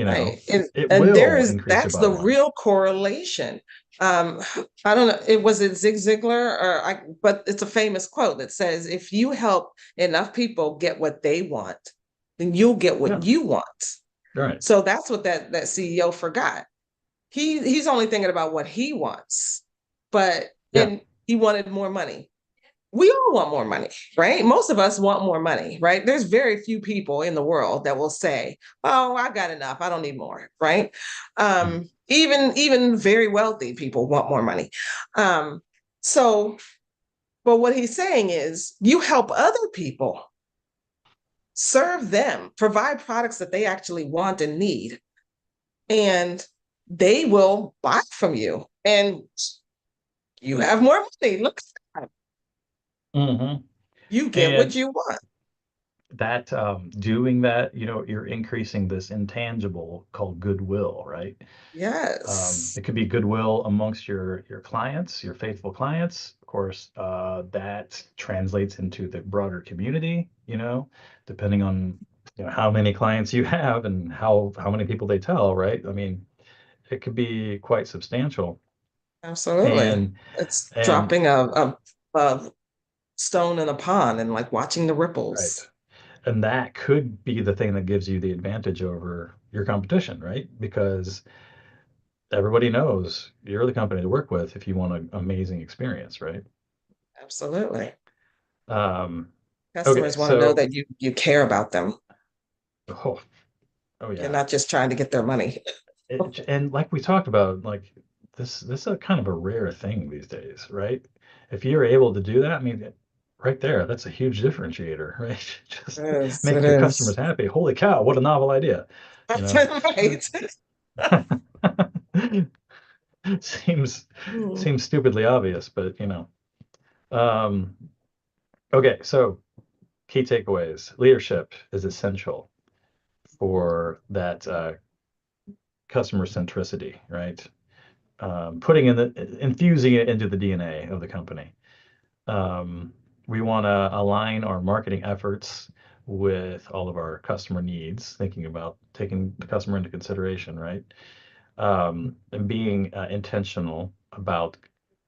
right. And It and there will is increase your that's the bottom line. real correlation. Um, I don't know, it Zig Ziglar but it's a famous quote that says, if you help enough people get what they want, then you'll get Yeah, what you want. right. So that's what that CEO forgot. He's only thinking about what he wants, but Yeah. and he wanted more money. We all want more money, right? Most of us want more money, right? There's very few people in the world that will say, "Oh, I got enough. I don't need more," right? Mm. Even very wealthy people want more money. Um, so, but what he's saying is, you help other people, serve them, provide products that they actually want and need, and they will buy from you, and you have more money. Look, Hmm. you get what And you want. that doing that, you're increasing this intangible called goodwill, right? Yes, It could be goodwill amongst your clients, your faithful clients. Of course, that translates into the broader community, depending on how many clients you have and how many people they tell, right? I mean, it could be quite substantial. absolutely. And It's and dropping a stone in a pond and like watching the right. ripples. And that could be the thing that gives you the advantage over your competition, right? Because everybody knows you're the company to work with if you want an amazing experience, right? Absolutely. Um, okay, Customers want to know so that you care about them. oh, oh You're yeah, not just trying to get their money. and like we talked about, like this is a kind of a rare thing these days, right? If you're able to do that, I mean, right there, that's a huge differentiator, right? Just Yes, it make your customers is. happy. Holy cow, what a novel idea, you know? Right. Seems Hmm. seems stupidly obvious, but Um, okay, so key takeaways. Leadership is essential for that customer centricity, right? Infusing it into the DNA of the company. Um, we want to align our marketing efforts with all of our customer needs, thinking about taking the customer into consideration, right? And being intentional about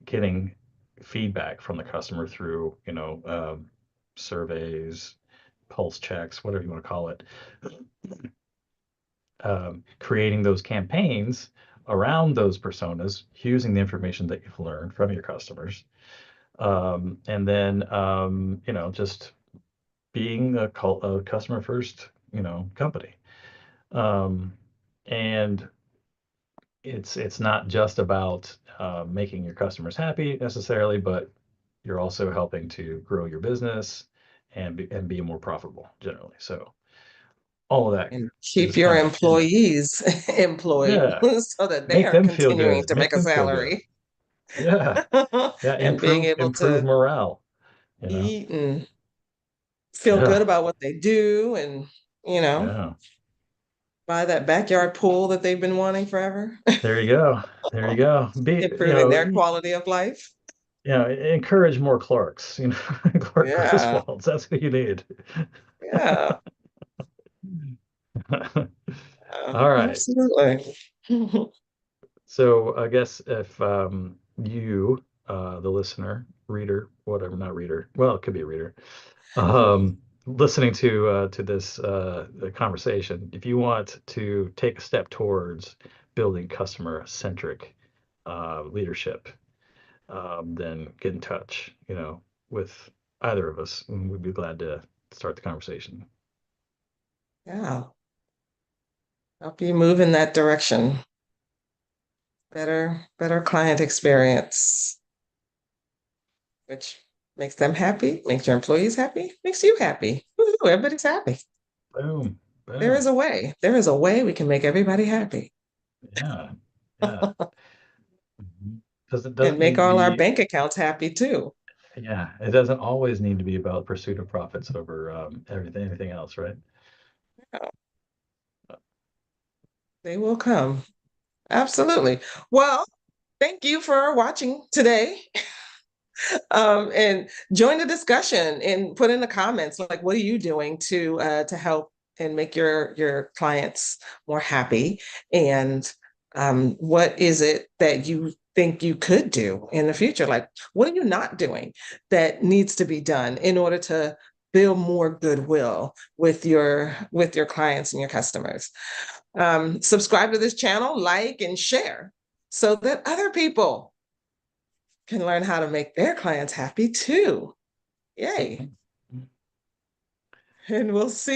getting feedback from the customer through, surveys, pulse checks, whatever you want to call it, creating those campaigns around those personas, using the information that you've learned from your customers, and then just being a customer first, company. Um, and it's not just about making your customers happy necessarily, but you're also helping to grow your business and be more profitable generally. So all of that And keep is your kind of in there. employees employed Yeah, so that they make are them feel continuing good. to Make make a them feel good. salary Yeah, yeah. and being Improve able improve to morale. you know? eat and feel good Yeah, about what they do and, you know, yeah. buy that backyard pool that they've been wanting forever, There you go. There you go. improving their quality of life. Encourage more Clarks, Clark Yeah, Griswolds. That's what you need. yeah, All right. absolutely. So I guess if you, the listener, reader, whatever, not reader, well, it could be a reader, listening to this conversation, if you want to take a step towards building customer-centric leadership, then get in touch, with either of us, and we'd be glad to start the conversation. Yeah, help you move in that direction. Better client experience, which makes them happy, makes your employees happy, makes you happy. Woo-hoo, everybody's happy. Boom, There is boom. a way. There is a way we can make everybody happy Yeah, yeah. Because it and doesn't make need to all our be, bank accounts happy too. yeah, it doesn't always need to be about pursuit of profits over anything else, right? Yeah, they will come. Absolutely. Well, thank you for watching today. And join the discussion and put in the comments like what are you doing to help and make your clients more happy and what is it that you think you could do in the future, like what are you not doing that needs to be done in order to build more goodwill with your clients and your customers. Subscribe to this channel, like and share so that other people can learn how to make their clients happy too. Yay. And we'll see